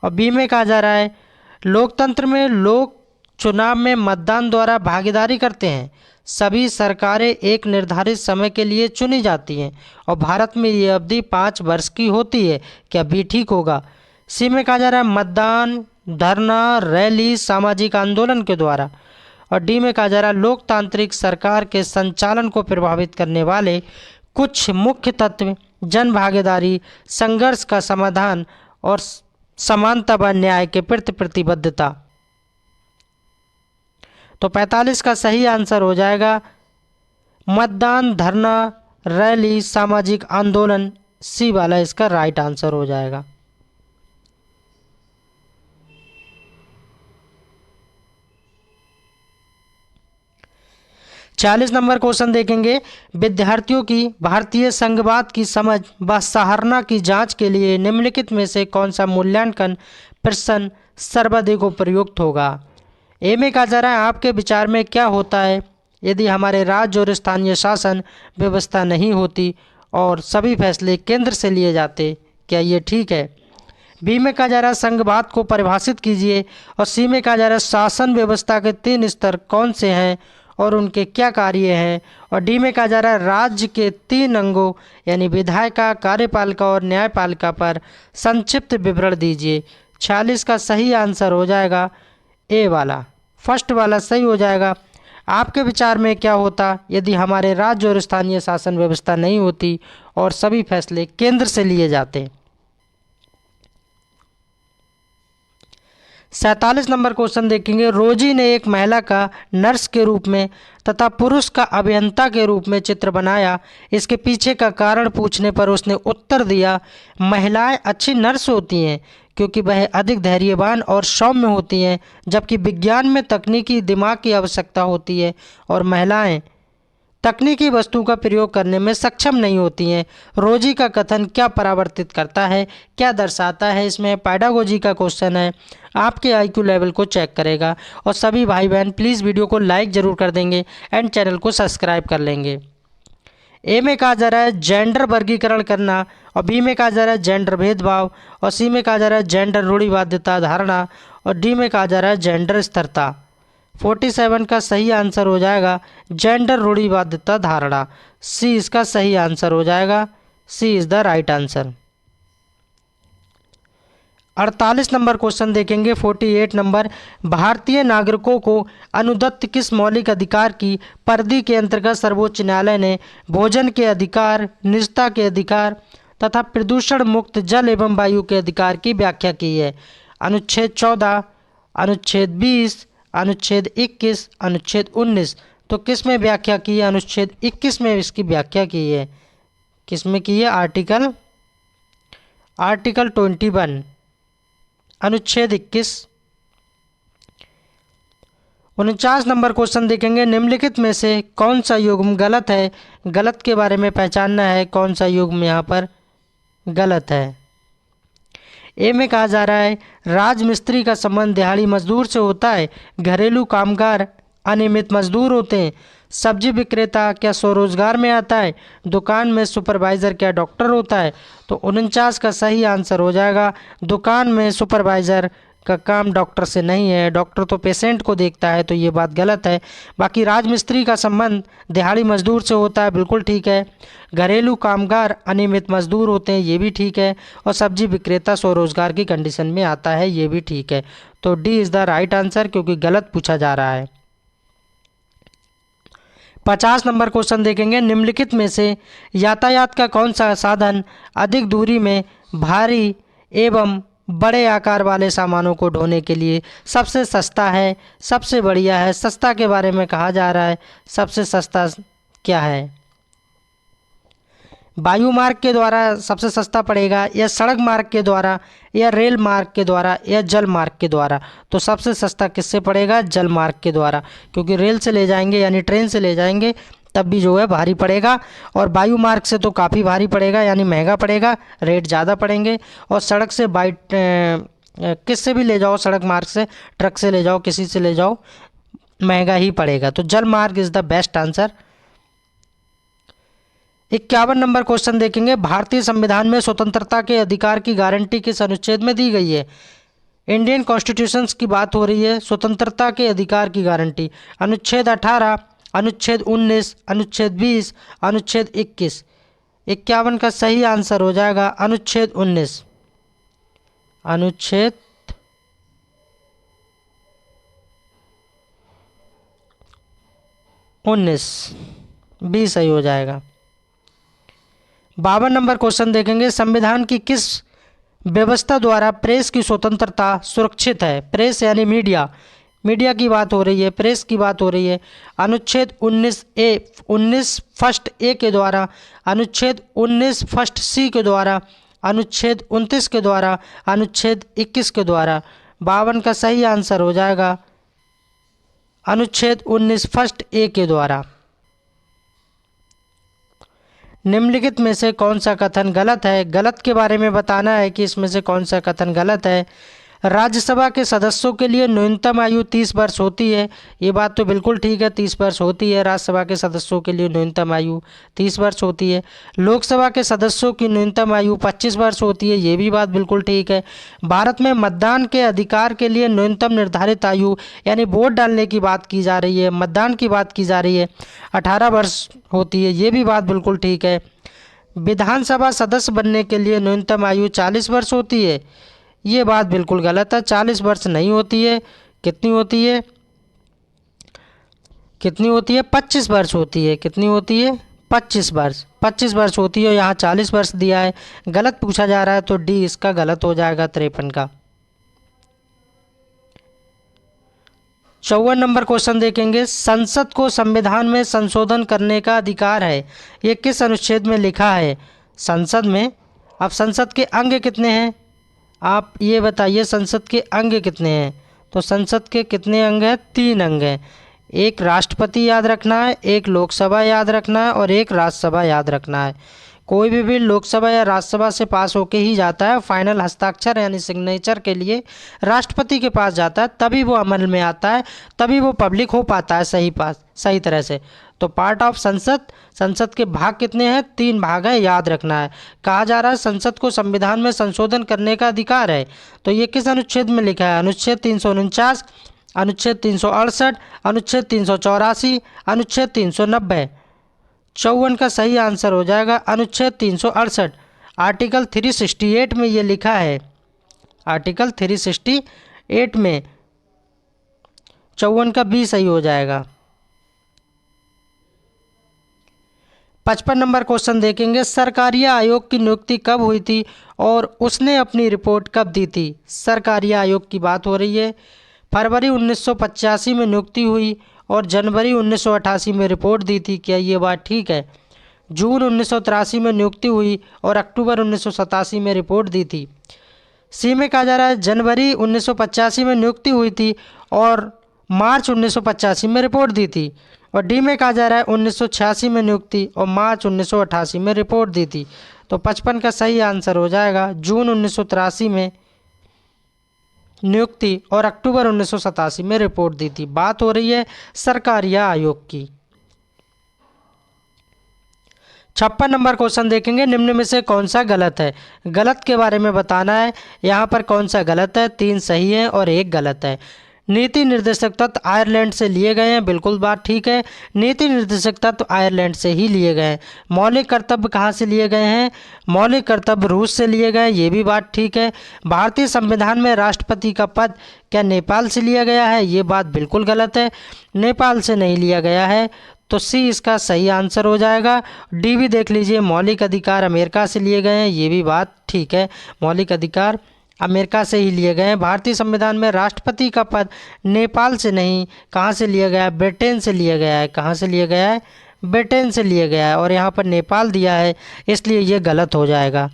S1: और बी में कहा जा रहा है लोकतंत्र में लोग चुनाव में मतदान द्वारा भागीदारी करते हैं। सभी सरकारें एक निर्धारित समय के लिए चुनी जाती हैं और भारत में ये अवधि 5 वर्ष की होती है। क्या बी ठीक होगा? सी में कहा जा रहा है मतदान, धरना, रैली, सामाजिक आंदोलन के द्वारा, और डी में कहा जा रहा है लोकतांत्रिक सरकार के संचालन को प्रभावित करने वाले कुछ मुख्य तत्व जन भागीदारी, संघर्ष का समाधान और समानता व न्याय के प्रति प्रतिबद्धता। तो 45 का सही आंसर हो जाएगा मतदान, धरना, रैली, सामाजिक आंदोलन। सी वाला इसका राइट आंसर हो जाएगा। 40 नंबर क्वेश्चन देखेंगे, विद्यार्थियों की भारतीय संघवाद की समझ व सराहना की जांच के लिए निम्नलिखित में से कौन सा मूल्यांकन प्रश्न सर्वाधिक उपयुक्त होगा? ए में कहा जा रहा है आपके विचार में क्या होता है यदि हमारे राज्य और स्थानीय शासन व्यवस्था नहीं होती और सभी फैसले केंद्र से लिए जाते? क्या ये ठीक है? बी में कहा जा रहा है संघवाद को परिभाषित कीजिए, और सी में कहा जा रहा है शासन व्यवस्था के 3 स्तर कौन से हैं और उनके क्या कार्य हैं, और डी में कहा जा रहा है राज्य के 3 अंगों यानी विधायिका, कार्यपालिका और न्यायपालिका पर संक्षिप्त विवरण दीजिए। 46 का सही आंसर हो जाएगा ए वाला, फर्स्ट वाला सही हो जाएगा। आपके विचार में क्या होता यदि हमारे राज्य और स्थानीय शासन व्यवस्था नहीं होती और सभी फैसले केंद्र से लिए जाते? 47 नंबर क्वेश्चन देखेंगे, रोजी ने एक महिला का नर्स के रूप में तथा पुरुष का अभियंता के रूप में चित्र बनाया। इसके पीछे का कारण पूछने पर उसने उत्तर दिया, महिलाएं अच्छी नर्स होती हैं क्योंकि वह अधिक धैर्यवान और सौम्य होती हैं, जबकि विज्ञान में तकनीकी दिमाग की आवश्यकता होती है और महिलाएं तकनीकी वस्तु का प्रयोग करने में सक्षम नहीं होती हैं। रोजी का कथन क्या परावर्तित करता है, क्या दर्शाता है? इसमें पैडागोजी का क्वेश्चन है, आपके आईक्यू लेवल को चेक करेगा। और सभी भाई बहन प्लीज़ वीडियो को लाइक ज़रूर कर देंगे एंड चैनल को सब्सक्राइब कर लेंगे। ए में कहा जा रहा है जेंडर वर्गीकरण करना, और बी में कहा जा रहा है जेंडर भेदभाव, और सी में कहा जा रहा है जेंडर रूढ़िवादिता धारणा, और डी में कहा जा रहा है जेंडर स्थिरता। 47 का सही आंसर हो जाएगा जेंडर रूढ़िवादिता धारणा। सी इसका सही आंसर हो जाएगा, C is the right answer. 48 number question देखेंगे, 48 नंबर, भारतीय नागरिकों को अनुदत्त किस मौलिक अधिकार की परिधि के अंतर्गत सर्वोच्च न्यायालय ने भोजन के अधिकार, निजता के अधिकार तथा प्रदूषण मुक्त जल एवं वायु के अधिकार की व्याख्या की है? अनुच्छेद 14, अनुच्छेद 20, अनुच्छेद 21, अनुच्छेद 19। तो किस में व्याख्या की है? अनुच्छेद 21 में इसकी व्याख्या की है। किस में की है? आर्टिकल 21, अनुच्छेद 21। 49 नंबर क्वेश्चन देखेंगे, निम्नलिखित में से कौन सा युग्म गलत है। गलत के बारे में पहचानना है, कौन सा युग्म यहाँ पर गलत है। ए में कहा जा रहा है राजमिस्त्री का संबंध दिहाड़ी मजदूर से होता है, घरेलू कामगार अनियमित मजदूर होते हैं, सब्जी विक्रेता क्या स्वरोजगार में आता है, दुकान में सुपरवाइज़र क्या डॉक्टर होता है। तो 49 का सही आंसर हो जाएगा दुकान में सुपरवाइज़र का काम डॉक्टर से नहीं है, डॉक्टर तो पेशेंट को देखता है, तो ये बात गलत है। बाकी राजमिस्त्री का संबंध दिहाड़ी मजदूर से होता है, बिल्कुल ठीक है। घरेलू कामगार अनियमित मजदूर होते हैं, ये भी ठीक है। और सब्जी विक्रेता स्वरोजगार की कंडीशन में आता है, ये भी ठीक है। तो D is the right answer, क्योंकि गलत पूछा जा रहा है। 50 नंबर क्वेश्चन देखेंगे, निम्नलिखित में से यातायात का कौन सा साधन अधिक दूरी में भारी एवं बड़े आकार वाले सामानों को ढोने के लिए सबसे सस्ता है, सबसे बढ़िया है। सस्ता के बारे में कहा जा रहा है, सबसे सस्ता क्या है। वायु मार्ग के द्वारा सबसे सस्ता पड़ेगा, या सड़क मार्ग के द्वारा, या रेल मार्ग के द्वारा, या जल मार्ग के द्वारा। तो सबसे सस्ता किससे पड़ेगा, जल मार्ग के द्वारा, क्योंकि रेल से ले जाएंगे यानी ट्रेन से ले जाएंगे तब भी जो है भारी पड़ेगा, और वायु मार्ग से तो काफ़ी भारी पड़ेगा यानी महंगा पड़ेगा, रेट ज़्यादा पड़ेंगे। और सड़क से बाई किससे भी ले जाओ, सड़क मार्ग से, ट्रक से ले जाओ, किसी से ले जाओ, महंगा ही पड़ेगा। तो जल मार्ग is the best answer. 51 number question देखेंगे, भारतीय संविधान में स्वतंत्रता के अधिकार की गारंटी किस अनुच्छेद में दी गई है। इंडियन कॉन्स्टिट्यूशंस की बात हो रही है, स्वतंत्रता के अधिकार की गारंटी अनुच्छेद 18, अनुच्छेद 19, अनुच्छेद 20, अनुच्छेद 21। 51 का सही आंसर हो जाएगा अनुच्छेद 19। अनुच्छेद 19 बी सही हो जाएगा। 52 नंबर क्वेश्चन देखेंगे, संविधान की किस व्यवस्था द्वारा प्रेस की स्वतंत्रता सुरक्षित है। प्रेस यानी मीडिया, मीडिया की बात हो रही है, प्रेस की बात हो रही है। अनुच्छेद 19 फर्स्ट ए के द्वारा, अनुच्छेद 19 फर्स्ट सी के द्वारा, अनुच्छेद 29 के द्वारा, अनुच्छेद 21 के द्वारा। 52 का सही आंसर हो जाएगा अनुच्छेद 19 फर्स्ट ए के द्वारा। निम्नलिखित में से कौन सा कथन गलत है। गलत के बारे में बताना है कि इसमें से कौन सा कथन गलत है। राज्यसभा के सदस्यों के लिए न्यूनतम आयु 30 वर्ष होती है, ये बात तो बिल्कुल ठीक है, 30 वर्ष होती है। राज्यसभा के सदस्यों के लिए न्यूनतम आयु 30 वर्ष होती है। लोकसभा के सदस्यों की न्यूनतम आयु 25 वर्ष होती है, ये भी बात बिल्कुल ठीक है। भारत में मतदान के अधिकार के लिए न्यूनतम निर्धारित आयु यानी वोट डालने की बात की जा रही है, मतदान की बात की जा रही है, 18 वर्ष होती है, ये भी बात बिल्कुल ठीक है। विधानसभा सदस्य बनने के लिए न्यूनतम आयु 40 वर्ष होती है, ये बात बिल्कुल गलत है, 40 वर्ष नहीं होती है। कितनी होती है, कितनी होती है, 25 वर्ष होती है। कितनी होती है, 25 वर्ष, 25 वर्ष होती है। यहाँ 40 वर्ष दिया है, गलत पूछा जा रहा है, तो डी इसका गलत हो जाएगा 53 का। 54 नंबर क्वेश्चन देखेंगे, संसद को संविधान में संशोधन करने का अधिकार है, ये किस अनुच्छेद में लिखा है। संसद में, अब संसद के अंग कितने हैं, आप ये बताइए, संसद के अंग कितने हैं। तो संसद के कितने अंग हैं, 3 अंग हैं। एक राष्ट्रपति याद रखना है, एक लोकसभा याद रखना है, और एक राज्यसभा याद रखना है। कोई भी बिल लोकसभा या राज्यसभा से पास होके ही जाता है, फाइनल हस्ताक्षर यानी सिग्नेचर के लिए राष्ट्रपति के पास जाता है, तभी वो अमल में आता है, तभी वो पब्लिक हो पाता है सही तरह से। तो पार्ट ऑफ संसद, संसद के भाग कितने हैं, 3 भाग है, याद रखना है। कहा जा रहा है संसद को संविधान में संशोधन करने का अधिकार है, तो ये किस अनुच्छेद में लिखा है। अनुच्छेद 349, अनुच्छेद 368, अनुच्छेद 384, अनुच्छेद 390। 54 का सही आंसर हो जाएगा अनुच्छेद 368। आर्टिकल 368 में ये लिखा है, आर्टिकल 368 में। 54 का बी सही हो जाएगा। 55 नंबर क्वेश्चन देखेंगे, सरकारिया आयोग की नियुक्ति कब हुई थी और उसने अपनी रिपोर्ट कब दी थी। सरकारिया आयोग की बात हो रही है। फरवरी 1985 में नियुक्ति हुई और जनवरी 1988 में रिपोर्ट दी थी, क्या ये बात ठीक है। जून 1983 में नियुक्ति हुई और अक्टूबर 1987 में रिपोर्ट दी थी। सी में कहा जा रहा है जनवरी 1985 में नियुक्ति हुई थी और मार्च 1985 में रिपोर्ट दी थी। और डी में कहा जा रहा है 1986 में नियुक्ति और मार्च 1988 में रिपोर्ट दी थी। तो 55 का सही आंसर हो जाएगा जून 1983 में नियुक्ति और अक्टूबर 1987 में रिपोर्ट दी थी। बात हो रही है सरकारिया आयोग की। 56 नंबर क्वेश्चन देखेंगे, निम्न में से कौन सा गलत है। गलत के बारे में बताना है। यहाँ पर कौन सा गलत है, 3 सही है और 1 गलत है। नीति निर्देशक तत्व आयरलैंड से लिए गए हैं, बिल्कुल बात ठीक है। नीति निर्देशक तत्व आयरलैंड से ही लिए गए हैं। मौलिक कर्तव्य कहाँ से लिए गए हैं, मौलिक कर्तव्य रूस से लिए गए हैं, ये भी बात ठीक है। भारतीय संविधान में राष्ट्रपति का पद क्या नेपाल से लिया गया है, ये बात बिल्कुल गलत है, नेपाल से नहीं लिया गया है। तो सी इसका सही आंसर हो जाएगा। डी भी देख लीजिए, मौलिक अधिकार अमेरिका से लिए गए हैं, ये भी बात ठीक है, मौलिक अधिकार अमेरिका से ही लिए गए हैं। भारतीय संविधान में राष्ट्रपति का पद नेपाल से नहीं, कहाँ से लिया गया है, ब्रिटेन से लिया गया है। कहाँ से लिया गया है, ब्रिटेन से लिया गया है, और यहाँ पर नेपाल दिया है, इसलिए ये गलत हो जाएगा।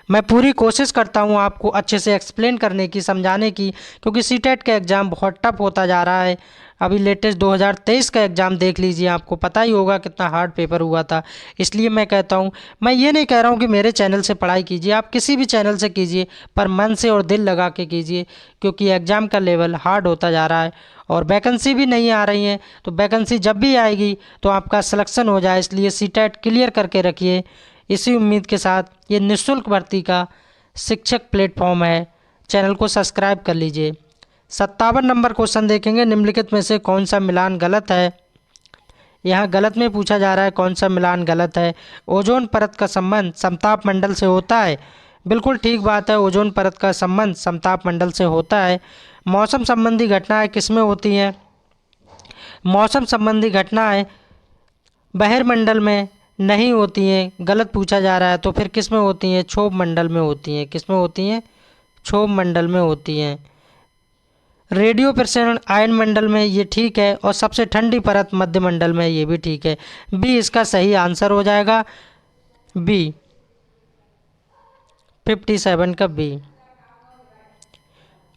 S1: मैं पूरी कोशिश करता हूँ आपको अच्छे से एक्सप्लेन करने की, समझाने की, क्योंकि सीटेट का एग्ज़ाम बहुत टफ होता जा रहा है। अभी लेटेस्ट 2023 का एग्ज़ाम देख लीजिए, आपको पता ही होगा कितना हार्ड पेपर हुआ था। इसलिए मैं कहता हूँ, मैं ये नहीं कह रहा हूँ कि मेरे चैनल से पढ़ाई कीजिए, आप किसी भी चैनल से कीजिए, पर मन से और दिल लगा के कीजिए, क्योंकि एग्ज़ाम का लेवल हार्ड होता जा रहा है और वैकेंसी भी नहीं आ रही है। तो वैकेंसी जब भी आएगी तो आपका सिलेक्शन हो जाए, इसलिए सीटेट क्लियर करके रखिए। इसी उम्मीद के साथ ये निःशुल्क भर्ती का शिक्षक प्लेटफॉर्म है, चैनल को सब्सक्राइब कर लीजिए। 57 नंबर क्वेश्चन देखेंगे, निम्नलिखित में से कौन सा मिलान गलत है। यहाँ गलत में पूछा जा रहा है कौन सा मिलान गलत है। ओजोन परत का संबंध समताप मंडल से होता है, बिल्कुल ठीक बात है, ओजोन परत का संबंध समताप मंडल से होता है। मौसम संबंधी घटनाएं किस में होती हैं, मौसम संबंधी घटनाएं बहिर्मंडल में नहीं होती हैं, गलत पूछा जा रहा है। तो फिर किस में होती हैं, क्षोभ मंडल में होती हैं। किस में होती हैं, क्षोभ मंडल में होती हैं। रेडियो प्रसारण आयन मंडल में, ये ठीक है, और सबसे ठंडी परत मध्य मंडल में, ये भी ठीक है। बी इसका सही आंसर हो जाएगा, बी 57 का बी।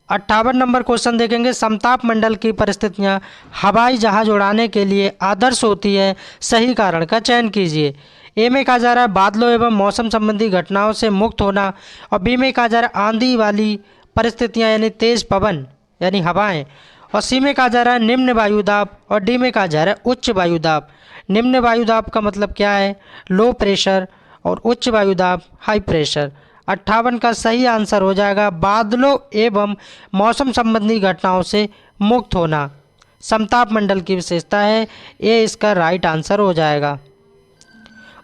S1: 58 नंबर क्वेश्चन देखेंगे, समताप मंडल की परिस्थितियां हवाई जहाज उड़ाने के लिए आदर्श होती है, सही कारण का चयन कीजिए। ए में कहा जा रहा है बादलों एवं मौसम संबंधी घटनाओं से मुक्त होना, और बी में कहा जा रहा है आंधी वाली परिस्थितियां यानी तेज पवन यानी हवाएं, और सी में कहा जा रहा है निम्न वायुदाब, और डी में कहा जा रहा है उच्च वायुदाब। निम्न वायुदाब का मतलब क्या है, लो प्रेशर, और उच्च वायुदाब हाई प्रेशर। 58 का सही आंसर हो जाएगा बादलों एवं मौसम संबंधी घटनाओं से मुक्त होना, समताप मंडल की विशेषता है, ये इसका राइट आंसर हो जाएगा।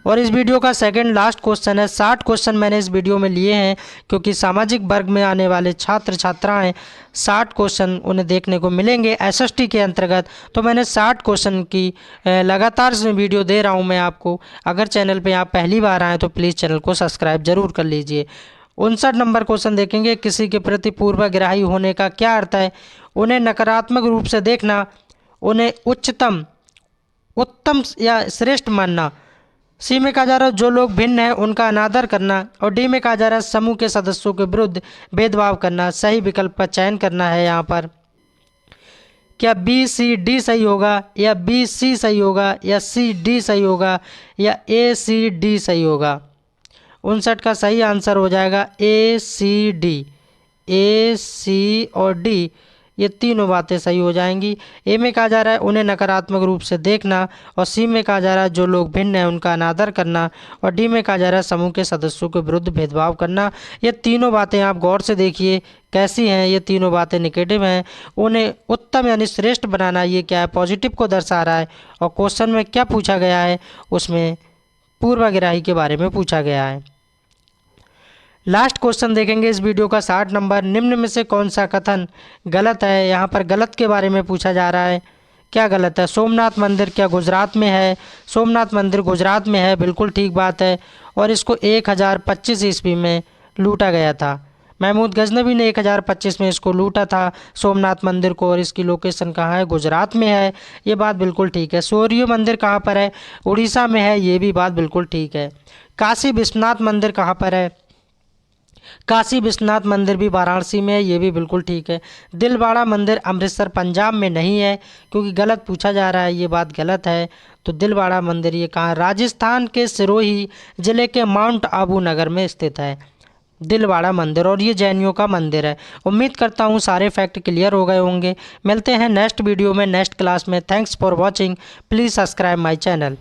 S1: और इस वीडियो का सेकंड लास्ट क्वेश्चन है। 60 क्वेश्चन मैंने इस वीडियो में लिए हैं, क्योंकि सामाजिक वर्ग में आने वाले छात्र छात्राएं 60 क्वेश्चन उन्हें देखने को मिलेंगे एसएसटी के अंतर्गत। तो मैंने 60 क्वेश्चन की लगातार वीडियो दे रहा हूं मैं आपको। अगर चैनल पे आप पहली बार आएँ तो प्लीज़ चैनल को सब्सक्राइब जरूर कर लीजिए। 59 नंबर क्वेश्चन देखेंगे, किसी के प्रति पूर्वाग्रही होने का क्या अर्थ है। उन्हें नकारात्मक रूप से देखना, उन्हें उच्चतम, उत्तम या श्रेष्ठ मानना। सी में कहा जा रहा है जो लोग भिन्न हैं उनका अनादर करना, और डी में कहा जा रहा है समूह के सदस्यों के विरुद्ध भेदभाव करना। सही विकल्प का चयन करना है यहाँ पर। क्या बी सी डी सही होगा, या बी सी सही होगा, या सी डी सही होगा, या ए सी डी सही होगा। 59 का सही आंसर हो जाएगा ए सी डी। ए सी और डी ये तीनों बातें सही हो जाएंगी। ए में कहा जा रहा है उन्हें नकारात्मक रूप से देखना, और सी में कहा जा रहा है जो लोग भिन्न हैं उनका अनादर करना, और डी में कहा जा रहा है समूह के सदस्यों के विरुद्ध भेदभाव करना। ये तीनों बातें आप गौर से देखिए कैसी हैं, ये तीनों बातें निगेटिव हैं। उन्हें उत्तम यानी श्रेष्ठ बनाना, ये क्या है, पॉजिटिव को दर्शा रहा है। और क्वेश्चन में क्या पूछा गया है, उसमें पूर्वाग्रही के बारे में पूछा गया है। लास्ट क्वेश्चन देखेंगे इस वीडियो का 60 नंबर, निम्न में से कौन सा कथन गलत है। यहाँ पर गलत के बारे में पूछा जा रहा है, क्या गलत है। सोमनाथ मंदिर क्या गुजरात में है, सोमनाथ मंदिर गुजरात में है, बिल्कुल ठीक बात है, और इसको 1025 ईस्वी में लूटा गया था। महमूद गजनवी ने 1025 में इसको लूटा था सोमनाथ मंदिर को, और इसकी लोकेशन कहाँ है, गुजरात में है, ये बात बिल्कुल ठीक है। सूर्य मंदिर कहाँ पर है, उड़ीसा में है, ये भी बात बिल्कुल ठीक है। काशी विश्वनाथ मंदिर कहाँ पर है, काशी विश्वनाथ मंदिर भी वाराणसी में है, ये भी बिल्कुल ठीक है। दिलवाड़ा मंदिर अमृतसर पंजाब में नहीं है, क्योंकि गलत पूछा जा रहा है, ये बात गलत है। तो दिलवाड़ा मंदिर ये कहाँ है? राजस्थान के सिरोही जिले के माउंट आबू नगर में स्थित है दिलवाड़ा मंदिर, और ये जैनियों का मंदिर है। उम्मीद करता हूँ सारे फैक्ट क्लियर हो गए होंगे। मिलते हैं नेक्स्ट वीडियो में, नेक्स्ट क्लास में। Thanks for watching, please subscribe my channel.